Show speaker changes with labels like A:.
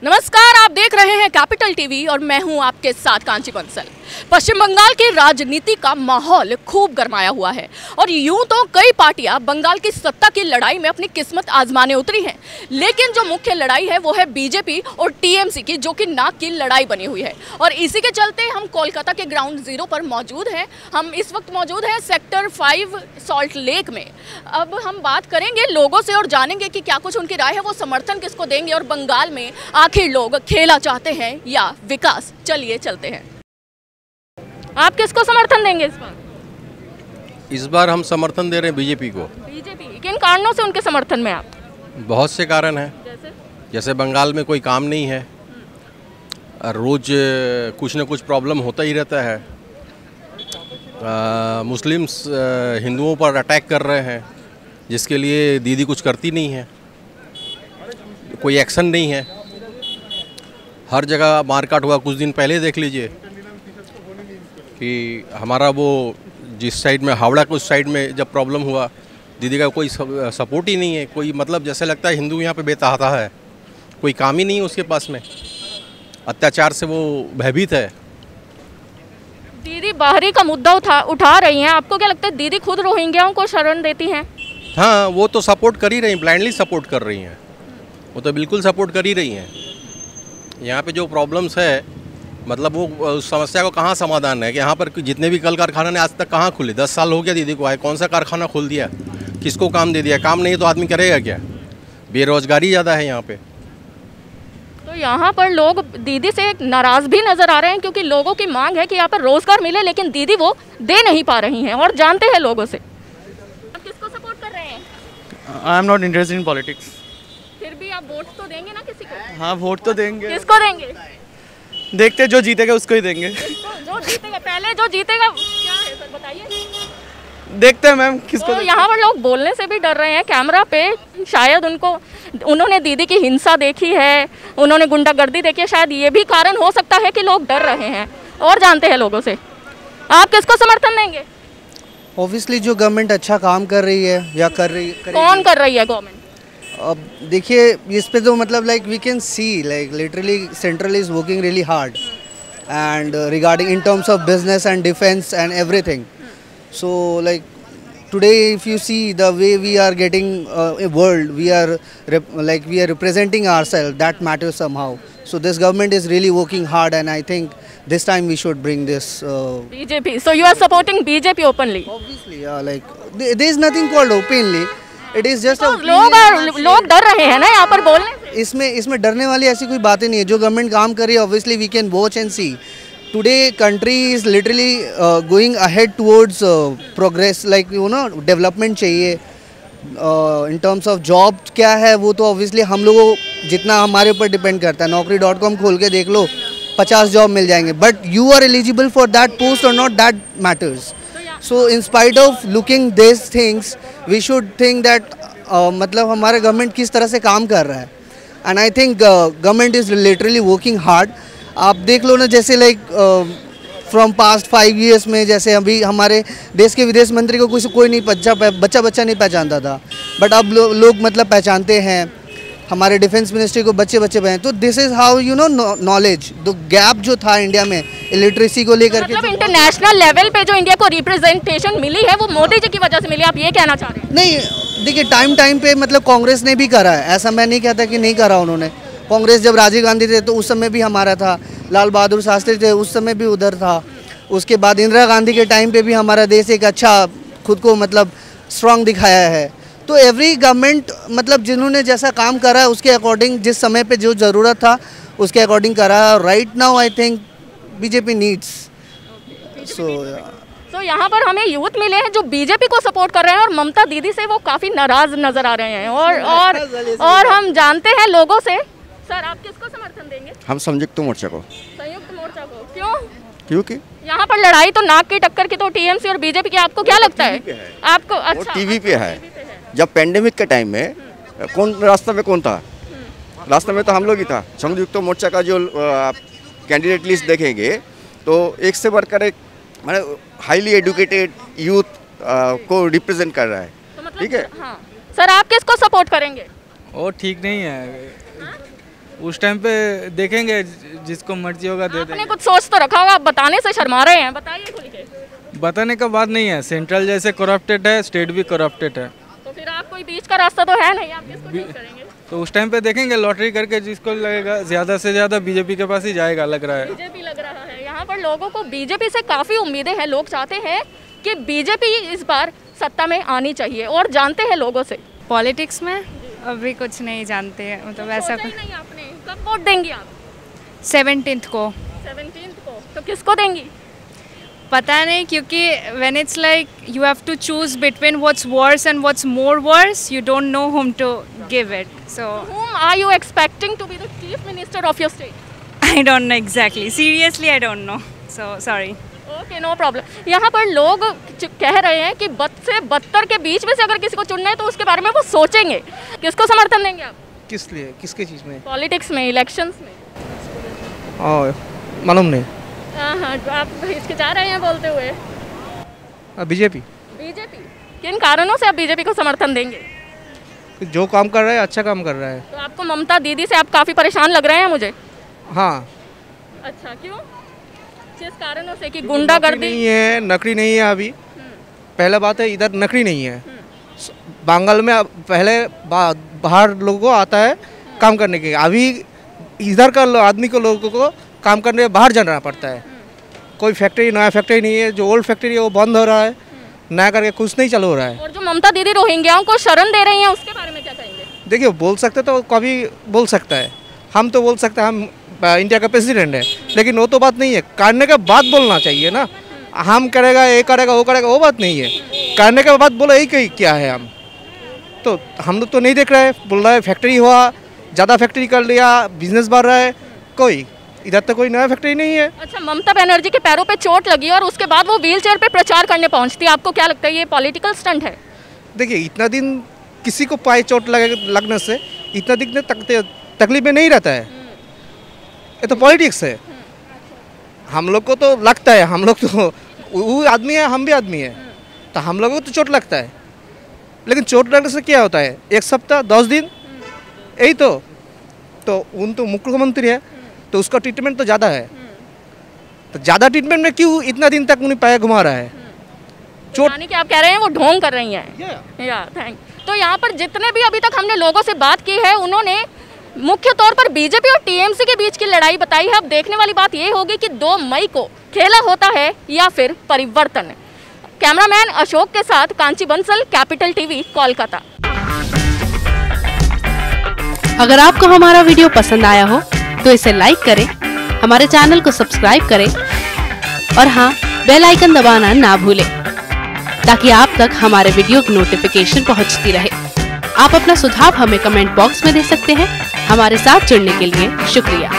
A: नमस्कार, आप देख रहे हैं कैपिटल टीवी और मैं हूं आपके साथ कांची बंसल। पश्चिम बंगाल की राजनीति का माहौल खूब गरमाया हुआ है और यूं तो कई पार्टियां बंगाल की सत्ता की लड़ाई में अपनी किस्मत आजमाने उतरी हैं, लेकिन जो मुख्य लड़ाई है वो है बीजेपी और टीएमसी की, जो कि नाक की लड़ाई बनी हुई है। और इसी के चलते हम कोलकाता के ग्राउंड जीरो पर मौजूद हैं। हम इस वक्त मौजूद हैं सेक्टर 5 सॉल्ट लेक में। अब हम बात करेंगे लोगों से और जानेंगे कि क्या कुछ उनकी राय है, वो समर्थन किसको देंगे और बंगाल में आखिर लोग खेला चाहते हैं या विकास। चलिए चलते हैं। आप किसको समर्थन देंगे इस बार?
B: इस बार हम समर्थन दे रहे हैं बीजेपी को।
A: बीजेपी? किन कारणों से उनके समर्थन में आप?
B: बहुत से कारण हैं। जैसे बंगाल में कोई काम नहीं है, रोज कुछ न कुछ प्रॉब्लम होता ही रहता है। मुस्लिम्स हिंदुओं पर अटैक कर रहे हैं, जिसके लिए दीदी कुछ करती नहीं है, कोई एक्शन नहीं है। हर जगह मारकाट हुआ, कुछ दिन पहले देख लीजिए कि हमारा वो जिस साइड में हावड़ा के उस साइड में जब प्रॉब्लम हुआ, दीदी का कोई सपोर्ट ही नहीं है। कोई मतलब जैसे लगता है हिंदू यहाँ पे बेतहाता है, कोई काम ही नहीं है उसके पास में। अत्याचार से वो भयभीत है।
A: दीदी बाहरी का मुद्दा उठा रही हैं, आपको क्या लगता है दीदी खुद रोहिंग्याओं को शरण देती हैं? हाँ,
B: वो तो सपोर्ट कर ही रही हैं, ब्लाइंडली सपोर्ट कर रही हैं। वो तो बिल्कुल सपोर्ट कर ही रही हैं। यहाँ पे जो प्रॉब्लम्स है, मतलब वो उस समस्या को कहाँ समाधान है कि यहाँ पर जितने भी कल कारखाना ने आज तक कहाँ खुले? 10 साल हो गया दीदी को आए, कौन सा कारखाना खोल दिया? किसको काम दे दिया? काम नहीं है तो आदमी करेगा क्या? बेरोजगारी ज़्यादा है यहाँ पे।
A: तो यहाँ पर लोग दीदी से नाराज़ भी नज़र आ रहे हैं, क्योंकि लोगों की मांग है कि यहाँ पर रोज़गार मिले, लेकिन दीदी वो दे नहीं पा रही हैं और जानते हैं लोगों से। आप किसको सपोर्ट कर रहे हैं?
C: I am not interested in politics.
A: फिर भी आप वोट तो देंगे ना किसी को?
C: हाँ, वोट तो देंगे।
A: किसको देंगे?
C: देखते हैं, जो जीतेगा उसको ही देंगे।
A: जो जीतेगा, पहले जो जीतेगा क्या है सर बताइए।
C: देखते हैं मैम किसको।
A: तो यहाँ पर लोग बोलने से भी डर रहे हैं कैमरा पे। शायद उन्होंने दीदी की हिंसा देखी है, उन्होंने गुंडागर्दी देखी है, शायद ये भी कारण हो सकता है कि लोग डर रहे हैं और जानते हैं लोगों से। आप किसको समर्थन देंगे?
D: ऑब्वियसली जो गवर्नमेंट अच्छा काम कर रही है या कर रही है।
A: कौन कर रही है गवर्नमेंट?
D: अब देखिए इस पे तो मतलब like we can see like literally central is working really hard and regarding in terms of business and defence and everything. So like today if you see the way we are getting a world, we are representing ourselves, that matters somehow. So this government is really working hard and I think this time we should bring this
A: BJP. So you are supporting BJP openly?
D: Obviously, yeah, like there is nothing called openly. It is just
A: लोग डर रहे हैं ना यहाँ पर बोलने से।
D: इसमें डरने वाली ऐसी कोई बातें नहीं है। जो गवर्नमेंट काम कर रही है obviously we can watch and see. Today country is literally going ahead towards progress, like you know development चाहिए. In terms of job क्या है वो तो obviously हम लोगों जितना हमारे ऊपर डिपेंड करता है. naukri.com खोल के देख लो, 50 जॉब मिल जाएंगे. But you are eligible for that post or not, that matters. So in spite of looking these things, we should think that मतलब हमारा गवर्नमेंट किस तरह से काम कर रहा है. And I think government is literally working hard. आप देख लो ना, जैसे लाइक फ्रॉम पास्ट 5 years में, जैसे अभी हमारे देश के विदेश मंत्री को कोई नहीं बच्चा नहीं पहचानता था, बट अब लोग मतलब पहचानते हैं. हमारे डिफेंस मिनिस्ट्री को बच्चे पहचान. तो this is how you know knowledge. The gap जो था इंडिया में लिटरेसी को लेकर के,
A: मतलब इंटरनेशनल लेवल पे जो इंडिया को रिप्रेजेंटेशन मिली है वो मोदी जी की वजह से मिली, आप ये कहना चाह रहे हैं?
D: नहीं, देखिए टाइम पे मतलब कांग्रेस ने भी करा है, ऐसा मैं नहीं कहता कि नहीं करा उन्होंने. कांग्रेस जब राजीव गांधी थे तो उस समय भी हमारा था, लाल बहादुर शास्त्री थे उस समय भी उधर था. उसके बाद इंदिरा गांधी के टाइम पे भी हमारा देश एक अच्छा खुद को मतलब स्ट्रांग दिखाया है. तो एवरी गवर्नमेंट मतलब जिन्होंने जैसा काम करा है उसके अकॉर्डिंग, जिस समय पे जो ज़रूरत था उसके अकॉर्डिंग करा है. Right now I think BJP needs.
A: तो यहाँ पर हमें यूथ मिले हैं जो बीजेपी को सपोर्ट कर रहे हैं और ममता दीदी से वो काफ़ी नाराज़ नज़र आ रहे हैं. और हम जानते हैं लोगों से. सर आप किसको समर्थन देंगे?
E: हम संयुक्त मोर्चा को.
A: संयुक्त मोर्चा को क्यों?
E: क्योंकि
A: यहाँ पर लड़ाई तो नाक की टक्कर की तो टीएमसी और बीजेपी की. आपको क्या लगता है? आपको अच्छा
E: टीवी पे है. जब पेंडेमिक के टाइम में कौन रास्ते में कौन था? रास्ते में तो हम लोग ही था. संयुक्त मोर्चा का जो कैंडिडेट लिस्ट देखेंगे तो एक से बढ़कर एक मतलब हाईली एजुकेटेड यूथ को रिप्रेजेंट कर रहा है. ठीक है.
A: हाँ. सर आप किसको सपोर्ट करेंगे?
C: वो ठीक नहीं है. उस टाइम पे देखेंगे, जिसको मर्जी होगा दे
A: आपने
C: देंगे।
A: कुछ सोच तो रखा होगा, आप बताने से शर्मा रहे हैं, बताइए खुल के।
C: बताने का बात नहीं है, सेंट्रल जैसे करप्टेड है, स्टेट भी करप्टेड है।
A: तो फिर आप कोई बीच का रास्ता तो है नहीं, आप किसको चूज करेंगे?
C: तो उस टाइम पे देखेंगे, लॉटरी करके जिसको लगेगा ज़्यादा से ज़्यादा बीजेपी के पास ही जाएगा, लग रहा है।
A: बीजेपी लग रहा है। यहाँ पर लोगों को बीजेपी से काफ़ी उम्मीदें हैं, लोग चाहते हैं कि बीजेपी इस बार सत्ता में आनी चाहिए और जानते हैं लोगों से।
F: पॉलिटिक्स में अभी कुछ नहीं जानते हैं, मतलब ऐसा
A: सोचा ही नहीं आपने, कब वोट देंगी आप?
F: 17th को
A: 17 को। तो किसको देंगी?
F: पता नहीं, क्योंकि when it's like you have to choose between what's worse and what's more worse, you don't know whom to give it. So
A: Whom are you expecting to be the chief minister of your state?
F: I don't know exactly. Seriously, I don't know. So sorry.
A: Okay, no problem. यहाँ पर लोग कह रहे हैं कि बद से बदतर के बीच में से अगर किसी को चुनना है तो उसके बारे में वो सोचेंगे। किसको समर्थन देंगे आप?
C: किस लिए, किसके चीज़ में?
A: पॉलिटिक्स में, इलेक्शंस में?
C: मालूम नहीं।
A: हाँ, आप हिचकिचा रहे हैं बोलते हुए।
C: बीजेपी।
A: बीजेपी? किन कारणों से आप बीजेपी को समर्थन देंगे?
C: जो काम कर रहा है अच्छा काम कर रहा है।
A: तो आपको ममता दीदी से आप काफ़ी परेशान लग रहे हैं मुझे।
C: हाँ।
A: अच्छा, क्यों? किस कारणों से? कि गुंडागर्दी
C: नहीं है, नकली नहीं है अभी। पहला बात है, इधर नकली नहीं है। बंगाल में पहले बाहर लोगों को आता है काम करने के, अभी इधर का आदमी को लोगों को काम करने बाहर जाना पड़ता है। कोई फैक्ट्री, नया फैक्ट्री नहीं है, जो ओल्ड फैक्ट्री है वो बंद हो रहा है, नया करके कुछ नहीं चालू हो रहा है।
A: और जो ममता दीदी रोहिंग्याओं को शरण दे रही हैं उसके बारे में क्या कहेंगे?
C: देखिए, बोल सकते तो कभी बोल सकता है, हम तो बोल सकते हैं, हम इंडिया का प्रेसिडेंट है, लेकिन वो तो बात नहीं है। करने के बाद बोलना चाहिए ना, हम करेगा, ये करेगा, वो करेगा, वो बात नहीं है। करने के बाद बोलो यही क्या है, हम लोग तो नहीं देख रहे हैं। बोल रहा है फैक्ट्री हुआ, ज़्यादा फैक्ट्री कर लिया, बिजनेस बढ़ रहा है, कोई इधर तो कोई नया फैक्ट्री नहीं है।
A: अच्छा, ममता बनर्जी के पैरों पे चोट लगी और उसके बाद वो व्हील चेयर पे प्रचार करने पहुंचती है, आपको क्या लगता है ये पॉलिटिकल स्टंट है?
C: देखिए, इतना दिन किसी को पाए चोट लगने से इतना दिन तकलीफ में नहीं रहता है, ये तो पॉलिटिक्स है। हम लोग को तो लगता है, हम लोग तो वो आदमी है, हम भी आदमी है, तो हम लोगों को तो चोट लगता है, लेकिन चोट लगने से क्या होता है? 1 सप्ताह 10 दिन यही तो उन तो मुख्यमंत्री है, तो उसका ट्रीटमेंट तो ज़्यादा है, तो ज़्यादा ट्रीटमेंट में क्यों इतना दिन तक उन्हें पाया घुमा रहा है?
A: चोट यानी कि आप कह रहे हैं वो ढोंग कर रही हैं। या थैंक। तो यहाँ पर जितने भी अभी तक हमने लोगों से बात की है, उन्होंने मुख्य तौर पर बीजेपी और टीएमसी के बीच की लड़ाई बताई है। अब देखने वाली बात ये होगी कि 2 मई को खेला होता है या फिर परिवर्तन। कैमरामैन अशोक के साथ कांची बंसल, कैपिटल टीवी, कोलकाता।
G: अगर आपको हमारा वीडियो पसंद आया हो तो इसे लाइक करें, हमारे चैनल को सब्सक्राइब करें और हाँ, बेल आइकन दबाना ना भूलें ताकि आप तक हमारे वीडियो की नोटिफिकेशन पहुंचती रहे। आप अपना सुझाव हमें कमेंट बॉक्स में दे सकते हैं। हमारे साथ जुड़ने के लिए शुक्रिया।